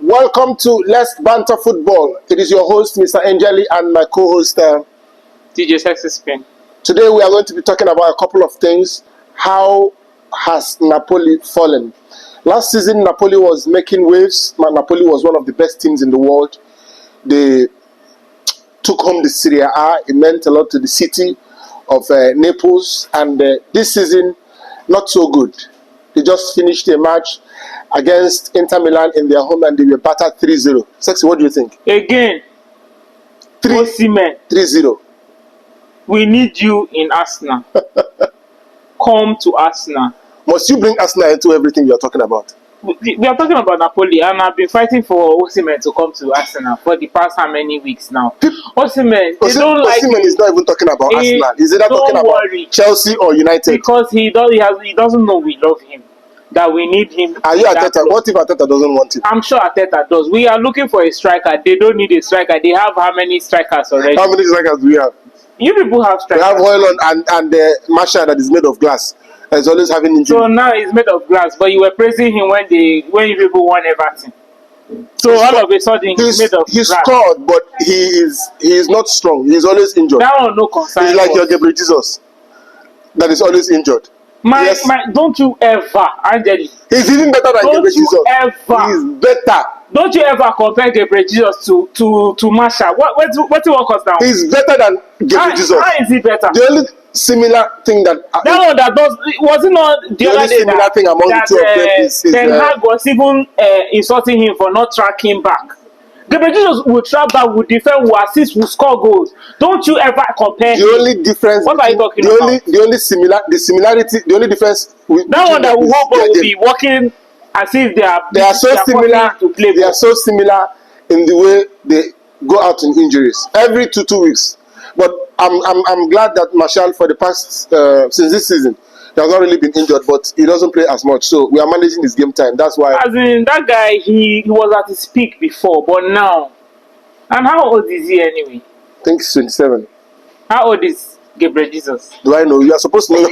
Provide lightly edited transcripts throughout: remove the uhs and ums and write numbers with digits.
Welcome to Let's Banter Football. It is your host, Mr. Angeli, and my co-host, DJ Sexy Spin. Today we are going to be talking about a couple of things. How has Napoli fallen? Last season, Napoli was making waves. Napoli was one of the best teams in the world. They took home the Serie A. It meant a lot to the city of Naples. And this season, not so good. They just finished a match against Inter Milan in their home and they were battered 3-0. Sexy, what do you think? Again, 3-0. We need you in Arsenal. Come to Arsenal. Must you bring Arsenal into everything you are talking about? We are talking about Napoli, and I've been fighting for Osimhen to come to Arsenal for the past how many weeks now? Osimhen, Osimhen is not even talking about Arsenal. Is it not talking about Chelsea or United? Because he doesn't know we love him. That we need him. Are you Arteta? What if Arteta doesn't want him? I'm sure Arteta does. We are looking for a striker. They don't need a striker. They have how many strikers already? How many strikers do we have? You people have strikers. We have Halland and Martial that is made of glass. He's always having injury. So now he's made of glass, but you were praising him when you people won everything. So all of a sudden he's made of glass. He scored, but he is not strong. He's always injured. That one no concern. He's like your Gabriel Jesus, that is always injured. Don't you ever, Angeli. He's even better than Gabriel Jesus. He's better. Don't you ever compare Gabriel Jesus to Marshall? What us down? He's better than Gabriel Jesus. How is he better? The only similar thing that one that does was it not the other day similar thing among the two of them is Ten Hag was even insulting him for not tracking back. Gabriel Jesus will track back, will defend, will assist, will score goals. Don't you ever compare the only difference. What are you talking about? The only similarity, the only difference with that one that will be working as if they are so similar to play. They are so similar in the way they go out in injuries every 2 weeks. But I'm glad that Martial for the past since this season he has not really been injured, but he doesn't play as much. So we are managing his game time. That's why. As in that guy, he was at his peak before, but now. And how old is he anyway? I think he's 27. How old is Gabriel Jesus? Do I know? You are supposed to know.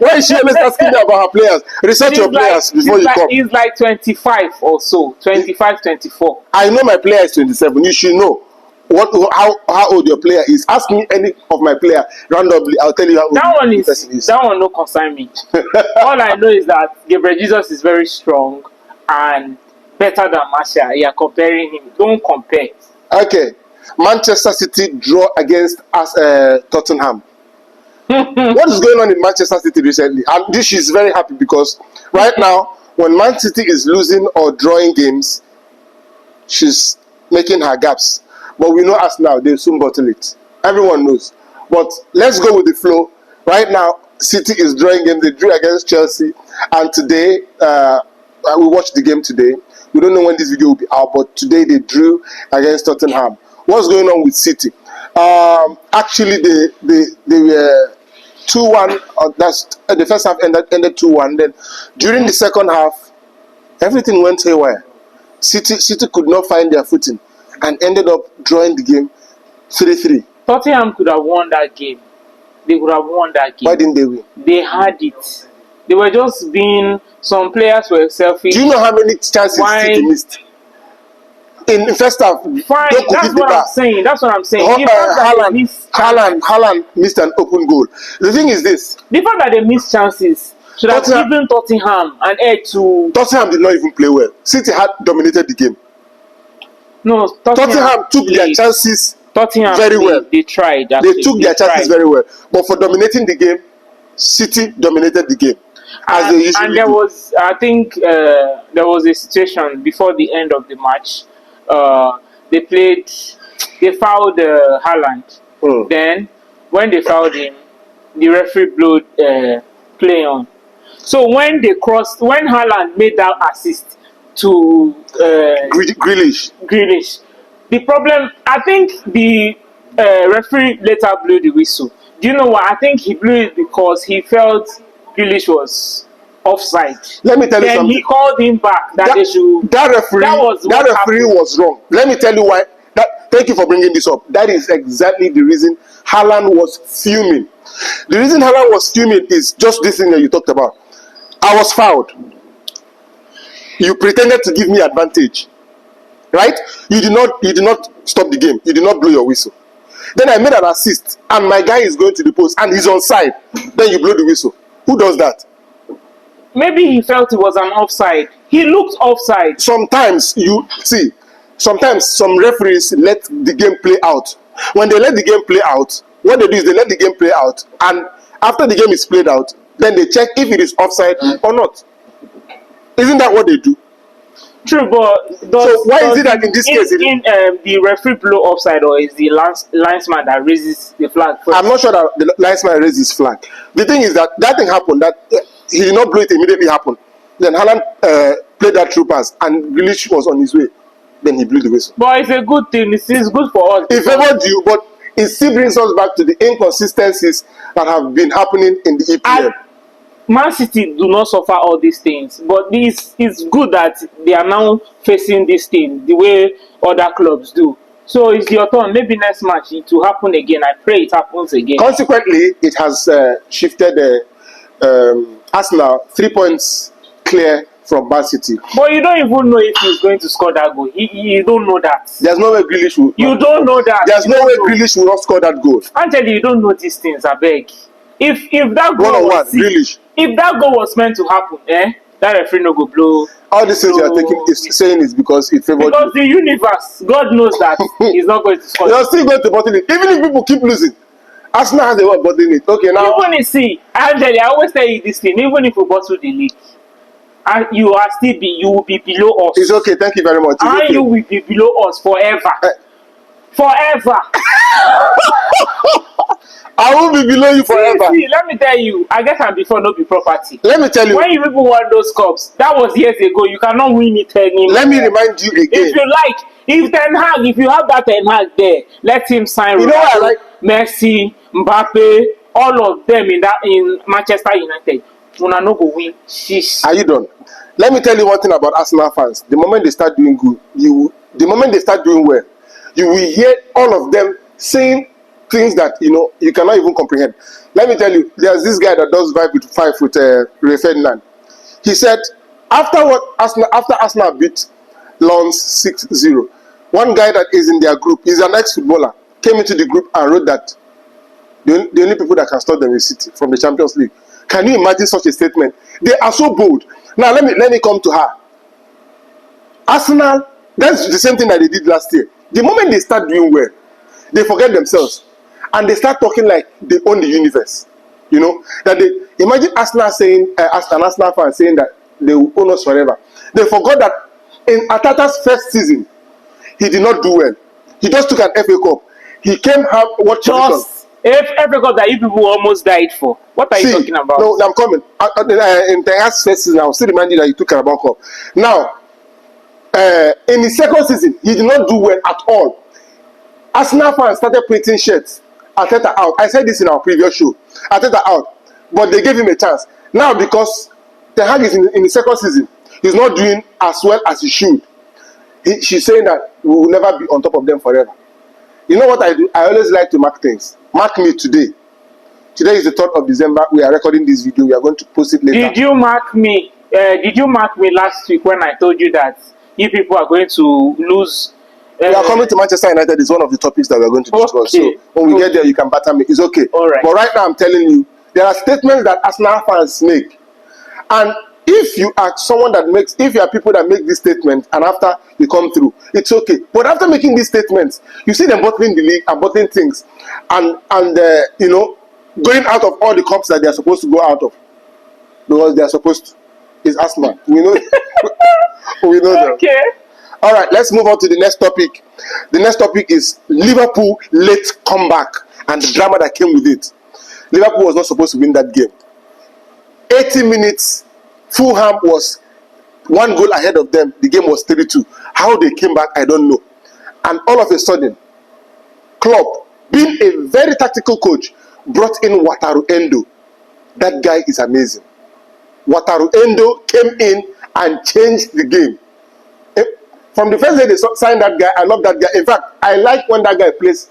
Why is she always asking me about her players? Research your players before you come. He's like 25 or so. 25, 24. I know my player is 27. You should know. How old your player is. Ask me any of my player randomly. I'll tell you how old the person is. That one no concern me. All I know is that Gabriel Jesus is very strong and better than Martial. You are comparing him. Don't compare. Okay. Manchester City draw against Tottenham. What is going on in Manchester City recently? And this is very happy because right now, when Man City is losing or drawing games, she's making her gaps. But we know us now, they soon bottle it. Everyone knows. But let's go with the flow. Right now, City is drawing games. They drew against Chelsea. And today, we watched the game today. We don't know when this video will be out, but today they drew against Tottenham. What's going on with City? Actually, they were 2-1. The first half ended 2-1. Then during the second half, everything went haywire. City could not find their footing and ended up drawing the game 3-3. Tottenham could have won that game. They could have won that game. Why didn't they win? They had it. They were just being... Some players were selfish. Do you know how many chances City missed? In the first half. Fine, that's what I'm saying. That's what I'm saying. Halland missed an open goal. The thing is this. The fact that they missed chances should have given Tottenham an edge to... Tottenham did not even play well. City had dominated the game. No, Tottenham took their chances very well. They tried. They took their chances very well. But for dominating the game, City dominated the game. As they usually there was, I think, there was a situation before the end of the match. They fouled Halland. Then, when they fouled him, the referee blew play on. So when Halland made that assist to Grealish, the problem, I think the referee later blew the whistle. Do you know what? I think he blew it because he felt Grealish was offside. Let me tell you something. Then he called him back that they should. That referee was wrong. Let me tell you why. Thank you for bringing this up. That is exactly the reason Halland was fuming. The reason Halland was fuming is just this thing that you talked about. I was fouled. You pretended to give me advantage. Right? You did not stop the game. You did not blow your whistle. Then I made an assist, and my guy is going to the post, and he's onside. Then you blow the whistle. Who does that? Maybe he felt it was an offside. He looked offside. Sometimes some referees let the game play out. When they let the game play out, what they do is they let the game play out, and after the game is played out, then they check if it is offside or not. Isn't that what they do? True, but so why is it that in this case the referee blow offside, or is the linesman that raises the flag first? I'm not sure that the linesman raised his flag. The thing is that thing happened, that he did not blow it immediately happened. Then Halland played that through pass, and Grealish was on his way. Then he blew the whistle. But it's a good thing. It's good for us. It favored you, but it still brings us back to the inconsistencies that have been happening in the EPL. Man City do not suffer all these things, but it's good that they are now facing this thing the way other clubs do. So it's your turn. Maybe next match it will happen again. I pray it happens again. Consequently, it has shifted Arsenal 3 points clear from Man City. But you don't even know if he's going to score that goal. You don't know that. There's no way Grealish will. You don't know that. There's no way Grealish will not score that goal. Actually, you don't know these things. I beg. If that goal was meant to happen, that referee no go blow. All these things you are saying is because it favored. Because the universe, God knows that he's not going to score. You're still going to bottle it, even if people keep losing. Arsenal has a way of bottling it. Okay, now. Even if I always tell you this thing. Even if we bottle the league, and you will be below us. It's okay. Thank you very much. And okay. You will be below us forever. Forever. I will be below you forever. See, let me tell you, I guess I'm before no be property. Let me tell you. When you people won those cups, that was years ago. You cannot win it anymore. Let me remind you again. If you like, if you have that Ten Hag there, let him sign. You know what I like? Messi, Mbappe, all of them in Manchester United. Una no go win. Sheesh. Are you done? Let me tell you one thing about Arsenal fans. The moment they start doing good, the moment they start doing well, you will hear all of them saying things that you cannot even comprehend. Let me tell you, there's this guy that does 5 with Ray Ferdinand. He said after Arsenal beat Lens 6-0, one guy that is in their group, he's an ex-footballer, came into the group and wrote that the only people that can stop them is City from the Champions League. Can you imagine such a statement? They are so bold. Now let me come to her. Arsenal, that's the same thing that they did last year. The moment they start doing well, they forget themselves and they start talking like they own the universe. That they imagine Arsenal saying, an Arsenal fan saying that they will own us forever. They forgot that in Atata's first season, he did not do well. He just took an FA Cup. He came what position? FA Cup that you people almost died for. What are you talking about? No, I'm coming. In the first season, I will still remind you that he took Carabao Cup. Now, in the second season, he did not do well at all. Arsenal fans started printing shirts. Arteta out. I said this in our previous show. Arteta out. But they gave him a chance. Now, because Ten Hag is in the second season, he's not doing as well as he should. She's saying that we will never be on top of them forever. You know what I do? I always like to mark things. Mark me today. Today is the 3rd of December. We are recording this video. We are going to post it later. Did you mark me? Did you mark me last week when I told you that you people are going to lose? We are coming to Manchester United is one of the topics that we are going to discuss. Okay. So when we get there, you can batter me. It's okay. All right. But right now, I'm telling you, there are statements that Arsenal fans make, and if you are someone if you are people that make these statements and after you come through, it's okay. But after making these statements, you see them bottling the league and bottling things, and going out of all the cups that they are supposed to go out of because they are supposed to. It's Arsenal. We know. We know that. Okay. All right, let's move on to the next topic. The next topic is Liverpool late comeback and the drama that came with it. Liverpool was not supposed to win that game. 80 minutes, Fulham was 1 goal ahead of them. The game was 3-2. How they came back, I don't know. And all of a sudden, Klopp, being a very tactical coach, brought in Wataru Endo. That guy is amazing. Wataru Endo came in and changed the game. From the first day they signed that guy, I love that guy. In fact, I like when that guy plays.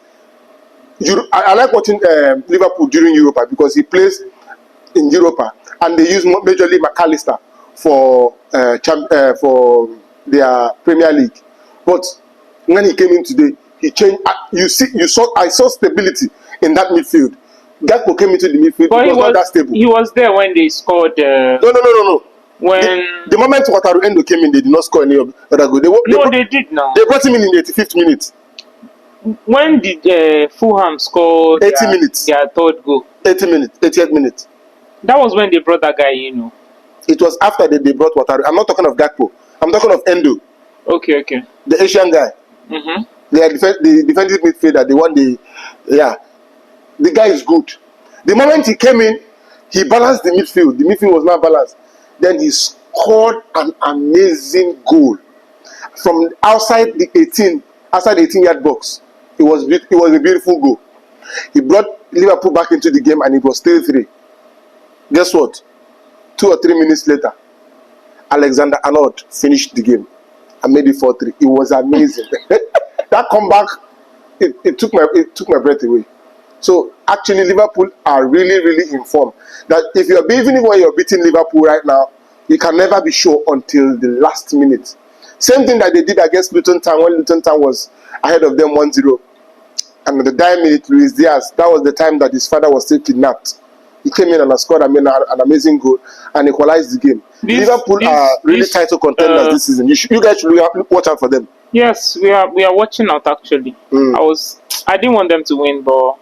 I like watching Liverpool during Europa because he plays in Europa and they use majorly McAllister for for their Premier League. But when he came in today, he changed. I saw stability in that midfield. Gakpo came into the midfield. But it was not that stable. He was there when they scored. No. When the moment Wataru Endo came in, they did not score any other goal. They did now. They brought him in the 85th minute. When did Fulham score 80 minutes. Their third goal? 80th minute. That was when they brought that guy in. It was after they brought Wataru. I'm not talking of Gakpo. I'm talking of Endo. Okay. The Asian guy. Mm-hmm. The defensive midfielder, the one the guy is good. The moment he came in, he balanced the midfield. The midfield was not balanced. Then he scored an amazing goal from outside the 18-yard box. It was a beautiful goal. He brought Liverpool back into the game, and it was 3-3. Guess what? 2 or 3 minutes later, Alexander Arnold finished the game and made it 4-3. It was amazing. That comeback, it took my breath away. So actually, Liverpool are really, really informed that even when you're beating Liverpool right now, you can never be sure until the last minute. Same thing that they did against Luton Town when Luton Town was ahead of them 1-0. And at the dying minute, Luis Diaz, that was the time that his father was still kidnapped. He came in and scored an amazing goal and equalized the game. Liverpool are really title contenders this season. You guys should watch out for them. Yes, we are watching out actually. I didn't want them to win, but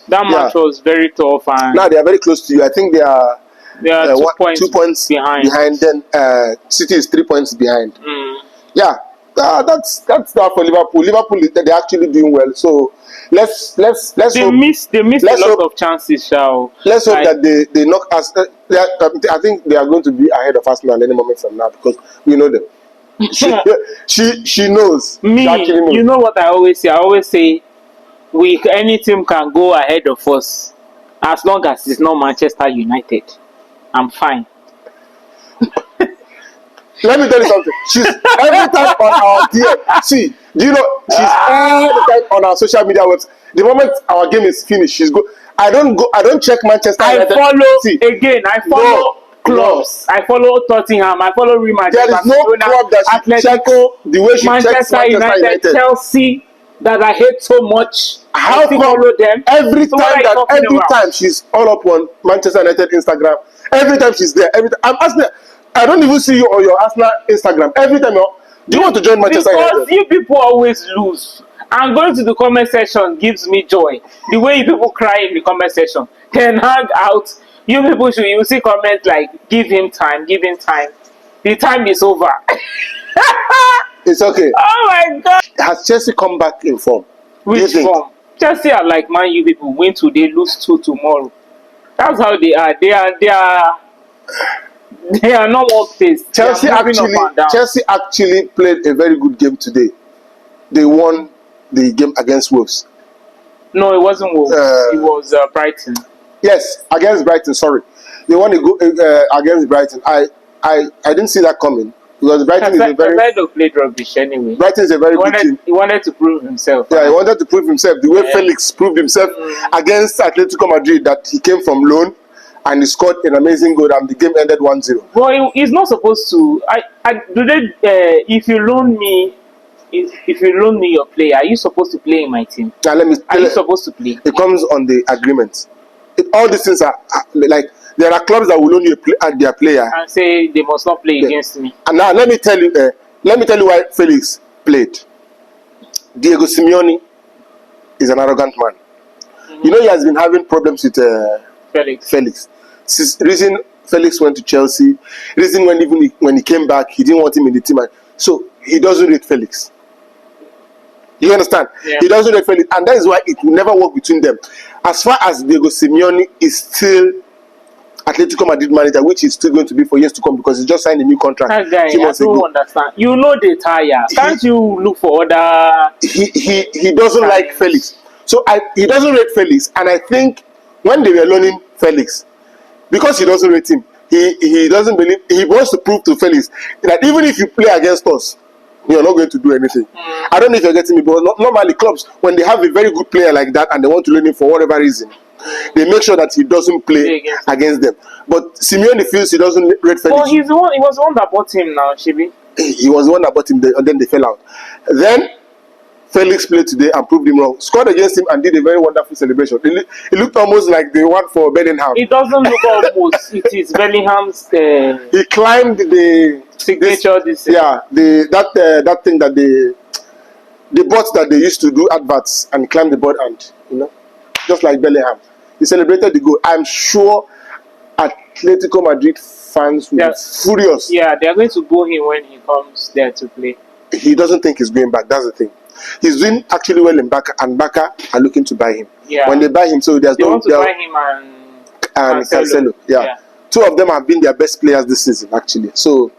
that match was very tough. And now they are very close to you. I think they are 2 points behind. Then City is 3 points behind. Yeah, that's that for Liverpool. Liverpool, they're actually doing well. So let's they hope. Missed a lot of chances. Let's hope that they knock us. I think they are going to be ahead of Arsenal any moment from now because we know them. She knows. Me, she knows. You know what I always say? I always say, any team can go ahead of us as long as it's not Manchester United. I'm fine. Let me tell you something. She's every time on our DM. See, do you know she's every time on our social media website. The moment our game is finished, she's go. I don't check Manchester United. I follow clubs. I follow Tottenham. I follow Real Madrid. There is no club that she checks the way she checks Manchester United. Chelsea, that I hate so much. How come follow them? Every time she's all up on Manchester United Instagram. Every time she's there. I'm asking her, I don't even see you on your Arsenal Instagram. Every time do you want to join Manchester United? Because you people always lose. And going to the comment section gives me joy. The way you people cry in the comment section. Then hang out. You people you see comments like, give him time. The time is over. It's okay. Oh my God. Has Chelsea come back in form? Which form? Chelsea are like Man U people. Win today, lose 2 tomorrow. That's how they are. They are not work based. Chelsea actually played a very good game today. They won the game against Wolves. No, it wasn't Wolves. It was Brighton. Yes, against Brighton. Sorry, they won against Brighton. I didn't see that coming because Brighton is a very. Brighton played rubbish anyway. Brighton is a very good team. He wanted to prove himself. Yeah, he wanted to prove himself. The way Felix proved himself against Atletico Madrid, that he came from loan and he scored an amazing goal, and the game ended 1-0. Well, he's not supposed to. If you loan me your player, are you supposed to play in my team? Now are you supposed to play? It comes on the agreement. All these things are like there are clubs that will loan you their player and say they must not play against me. And now let me tell you why Felix played. Diego Simeone is an arrogant man. You know he has been having problems with Felix. Since reason Felix went to Chelsea, reason when he came back, he didn't want him in the team. So he doesn't rate Felix. You understand? Yeah. He doesn't rate Felix, and that is why it will never work between them. As far as Diego Simeone is still Atletico Madrid manager, which is still going to be for years to come because he just signed a new contract. That guy, I don't understand. You know they tire. Can't you look for other? He doesn't like Felix, so he doesn't rate Felix, and I think when they were loaning Felix, because he doesn't rate him, he doesn't believe. He wants to prove to Felix that even if you play against us, you're not going to do anything. I don't know if you're getting me, but normally clubs, when they have a very good player like that and they want to loan him for whatever reason, they make sure that he doesn't play against them. But Simeone feels he doesn't rate Felix. Well, he was the one that bought him now, Shibi. He was the one that bought him, and then they fell out. Then Felix played today and proved him wrong. Scored against him and did a very wonderful celebration. It looked almost like the one for Bellingham. It doesn't look almost. It is Bellingham's. He climbed the signature. That thing that the bots that they used to do adverts, and he climbed the board, and just like Bellingham, he celebrated the goal. I'm sure Atletico Madrid fans will be furious. Yeah, they are going to boo him when he comes there to play. He doesn't think he's going back. That's the thing. He's doing actually well in Barca, and Barca are looking to buy him. Yeah. When they buy him, so they want to buy him and Cancelo. Yeah. Two of them have been their best players this season, actually. So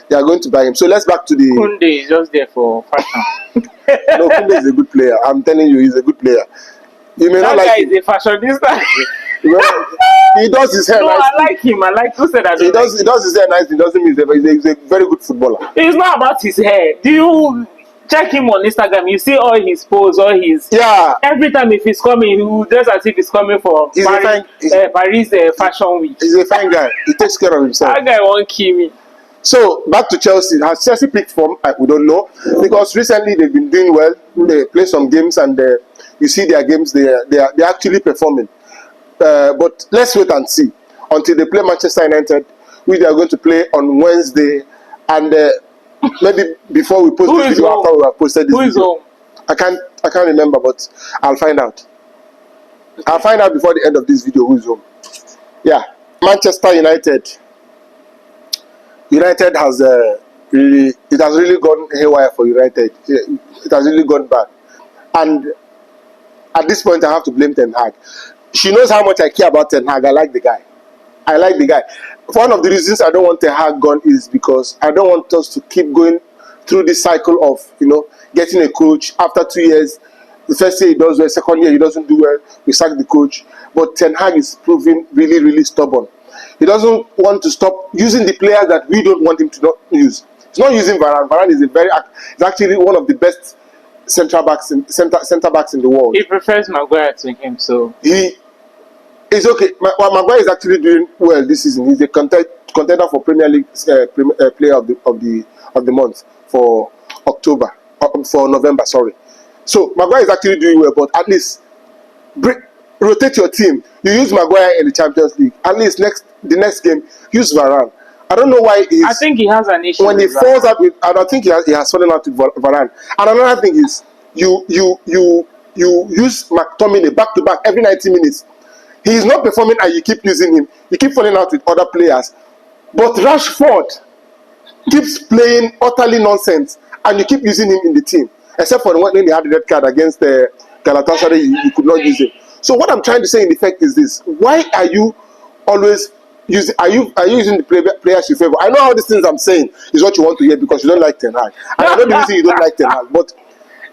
they are going to buy him. So let's back to the. Koundé is just there for fashion. No, Koundé is a good player. I'm telling you, he's a good player. You may not like guy him. Is a fashionista. He does his hair nicely. I like him. I like who said that. He does his hair nicely. It doesn't mean he's a very good footballer. It's not about his hair. Do you check him on Instagram? You see all his posts, all his. Yeah. Every time if he's coming, he will dress as if he's coming for Paris Fashion Week. He's a fine guy. He takes care of himself. That guy won't kill me. So back to Chelsea. Has Chelsea picked form? We don't know, because recently they've been doing well. They play some games, and you see their games. They're actually performing. But let's wait and see until they play Manchester United, which they are going to play on Wednesday, and maybe before we post this video, after we have posted this video. Home? I can't remember, but I'll find out. I'll find out before the end of this video who is home. Yeah, Manchester United. United has really gone haywire for United. It has really gone bad, and at this point I have to blame Ten Hag. She knows how much I care about Ten Hag. I like the guy. One of the reasons I don't want Ten Hag gone is because I don't want us to keep going through this cycle of getting a coach after 2 years. The first year he does well, second year he doesn't do well, we sack the coach. But Ten Hag is proving really, really stubborn. He doesn't want to stop using the players that we don't want him to not use. He's not using Varane. Varane is actually one of the best centre backs in the world. He prefers Maguire to him, so it's okay. Maguire is actually doing well this season. He's a contender for Premier League player of the month for November. Sorry. So Maguire is actually doing well, but at least rotate your team. You use Maguire in the Champions League. At least the next game, use Varane. I don't know why. I think he has an issue. When he falls out with, I don't think he has fallen out with Varane. And another thing is, you use McTominay back to back every 90 minutes. He is not performing, and you keep using him. You keep falling out with other players. But Rashford keeps playing utterly nonsense, and you keep using him in the team. Except for when they had the red card against Galatasaray, you could not use him. So what I'm trying to say in effect is this: why are you always using? Are you using the players you favor? I know all these things I'm saying is what you want to hear because you don't like Ten Hag. And I know the reason you don't like Ten Hag. But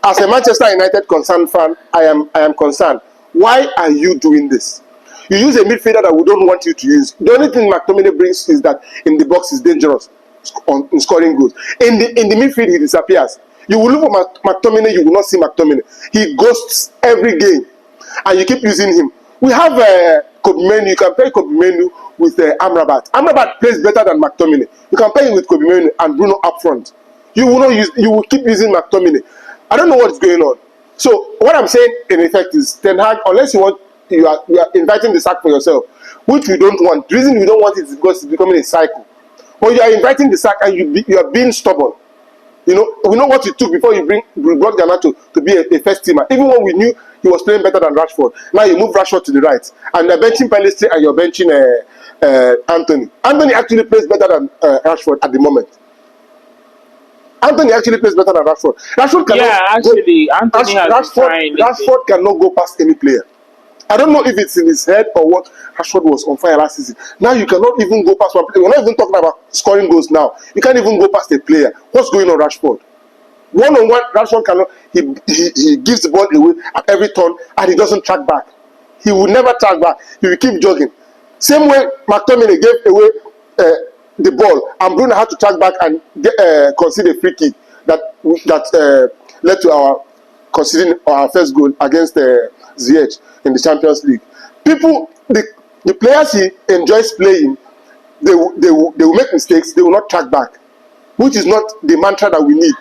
as a Manchester United concerned fan, I am concerned. Why are you doing this? You use a midfielder that we don't want you to use. The only thing McTominay brings is that in the box is dangerous in scoring goals. In the midfield he disappears. You will look for McTominay, you will not see McTominay. He ghosts every game, and you keep using him. We have Kobe Menu. You can pair Kobe Menu with Amrabat. Amrabat plays better than McTominay. You can pair him with Kobe Menu and Bruno up front. You will keep using McTominay. I don't know what's going on. So what I'm saying in effect is Ten Hag, unless you are inviting the sack for yourself, which we don't want. The reason we don't want it is because it's becoming a cycle. But you are inviting the sack and you are being stubborn. We know what you took before you brought Garnacho to be a first teamer. Even when we knew he was playing better than Rashford. Now you move Rashford to the right, and you're benching Pellistri and you're benching Anthony. Anthony actually plays better than Rashford at the moment. Anthony actually plays better than Rashford. Rashford cannot go past any player. I don't know if it's in his head or what. Rashford was on fire last season. Now you cannot even go past one player. We're not even talking about scoring goals now. You can't even go past a player. What's going on, Rashford? One-on-one, Rashford cannot. He gives the ball away at every turn, and he doesn't track back. He will never track back. He will keep jogging. Same way McTominay gave away the ball, and Bruno had to track back and concede a free kick that led to our conceding our first goal against Ziyech in the Champions League. People, the players he enjoys playing, they will make mistakes. They will not track back, which is not the mantra that we need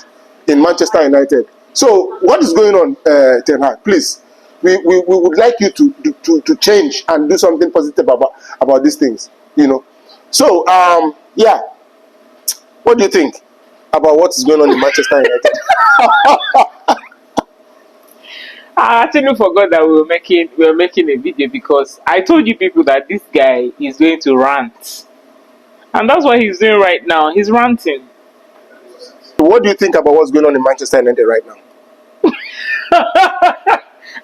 in Manchester United. So what is going on, Ten Hag? Please, we would like you to change and do something positive about these things. So yeah, what do you think about what is going on in Manchester United? I actually forgot that we were making a video, because I told you people that this guy is going to rant, and that's what he's doing right now. He's ranting. What do you think about what's going on in Manchester United right now?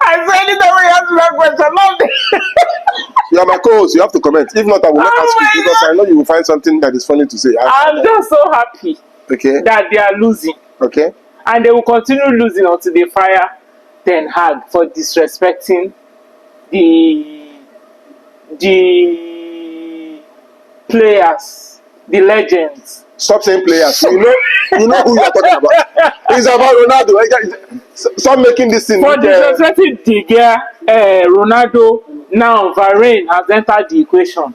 I said it the way you answer that question. You are my co-host. You have to comment. If not, I will not ask you, because I know you will find something that is funny to say. I'm just so happy that they are losing. Okay. And they will continue losing until they fire Ten Hag for disrespecting the players, the legends. Stop saying players. You know who you are talking about. It's about Ronaldo. Stop making this thing. For disrespecting Ronaldo, now Varane has entered the equation.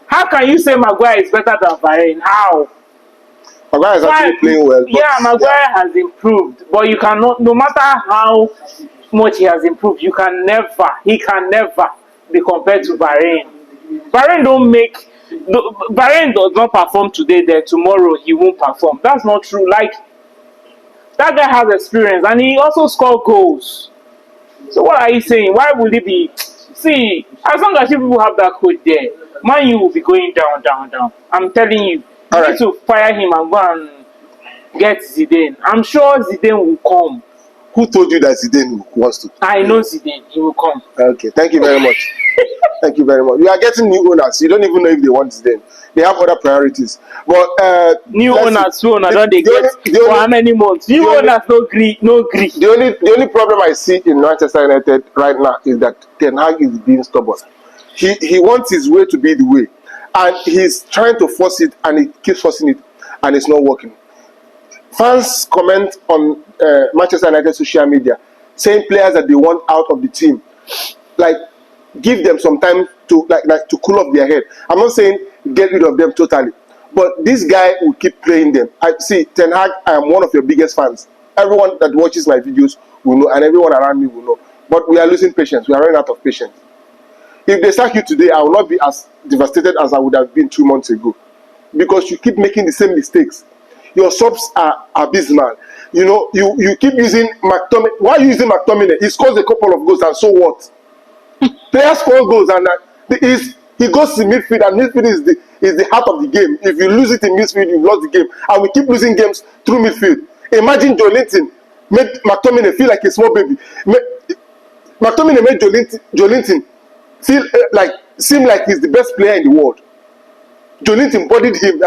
How can you say Maguire is better than Varane? How? Maguire is actually playing well. Yeah, Maguire has improved, but you cannot. No matter how much he has improved, he can never be compared to Varane. Varane does not perform today, then tomorrow he won't perform. That's not true. Like, that guy has experience, and he also scored goals. So what are you saying? Why would he be? See, as long as you people have that coach there, Man U will be going down. I'm telling you. You need to fire him and go and get Zidane. I'm sure Zidane will come. Who told you that Zidane wants to? I know Zidane. He will come. Okay, thank you very much. Thank you very much. You are getting new owners. You don't even know if they want Zidane. They have other priorities. But new owners, don't they get for how many months? New owners no agree. The only problem I see in Manchester United right now is that Ten Hag is being stubborn. He wants his way to be the way, and he's trying to force it, and he keeps forcing it, and it's not working. Fans comment on Manchester United social media saying players that they want out of the team, like, give them some time to like to cool off their head. I'm not saying get rid of them totally, but this guy will keep playing them. I see Ten Hag. I am one of your biggest fans. Everyone that watches my videos will know, and everyone around me will know. But we are losing patience. We are running out of patience. If they sack you today, I will not be as devastated as I would have been 2 months ago, because you keep making the same mistakes. Your subs are abysmal. You keep using McTominay. Why are you using McTominay? He scores a couple of goals, and so what? Players score goals, and he goes to midfield, and midfield is the heart of the game. If you lose it in midfield, you've lost the game. And we keep losing games through midfield. Imagine Joelinton made McTominay feel like a small baby. McTominay made Joelinton seem like he's the best player in the world. Joelinton bodied him,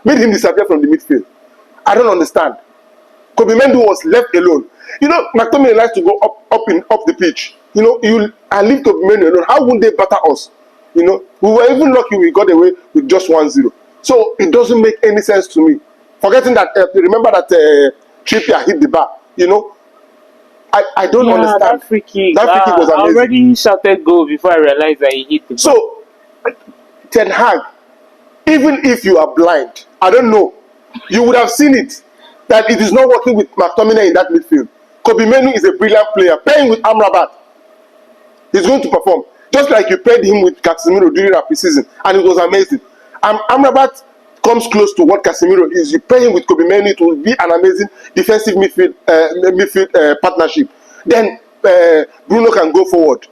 made him disappear from the midfield. I don't understand. Kobe Mendu was left alone. McTominay likes to go up the pitch. And leave Kobe Mendu alone. How wouldn't they batter us? We were even lucky we got away with just 1-0. So it doesn't make any sense to me. Forgetting that, remember that Trippier hit the bar. I don't understand. That free kick was amazing. I already shouted goal before I realized that he hit the bar. So, Ten Hag, even if you are blind, I don't know, you would have seen it, that it is not working with McTominay in that midfield. Kobe Menu is a brilliant player. Playing with Amrabat, he's going to perform. Just like you played him with Casemiro during our preseason, and it was amazing. Amrabat comes close to what Casemiro is. You play him with Kobe Menu, it will be an amazing defensive midfield partnership. Then Bruno can go forward.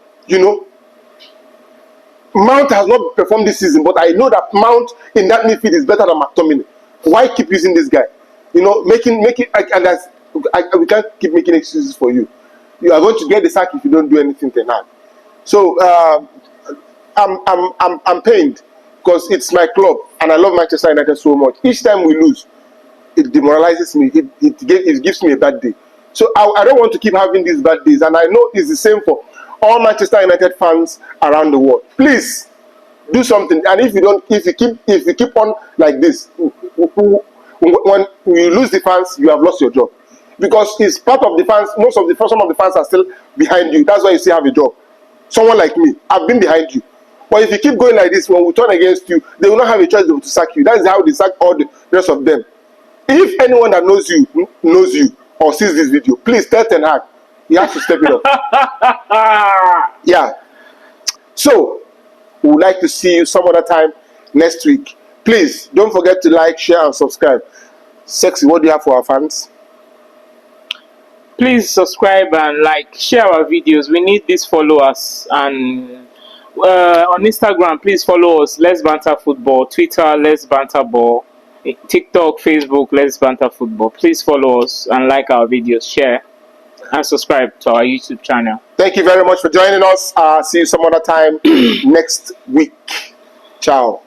Mount has not performed this season, but I know that Mount in that midfield is better than McTominay. Why keep using this guy? We can't keep making excuses for you. You are going to get the sack if you don't do anything tonight. So I'm pained, because it's my club and I love Manchester United so much. Each time we lose, it demoralizes me. It gives me a bad day. So I don't want to keep having these bad days, and I know it's the same for all Manchester United fans around the world. Please do something. And if you keep on like this, when you lose the fans, you have lost your job, because it's part of the fans. Some of the fans are still behind you. That's why you still have a job. someone like me, I've been behind you. But if you keep going like this, when we turn against you, they will not have a choice to sack you. That is how they sack all the rest of them. If anyone that knows you or sees this video, please tell Ten Hag he has to step it up. Yeah. So we would like to see you some other time next week. Please don't forget to like, share, and subscribe. Sexy, what do you have for our fans? Please subscribe and like, share our videos. We need these followers. And on Instagram, please follow us. Let's Banter Football. Twitter, Let's Banter Ball. TikTok, Facebook, Let's Banter Football. Please follow us and like our videos. Share and subscribe to our YouTube channel. Thank you very much for joining us. See you some other time next week. Ciao.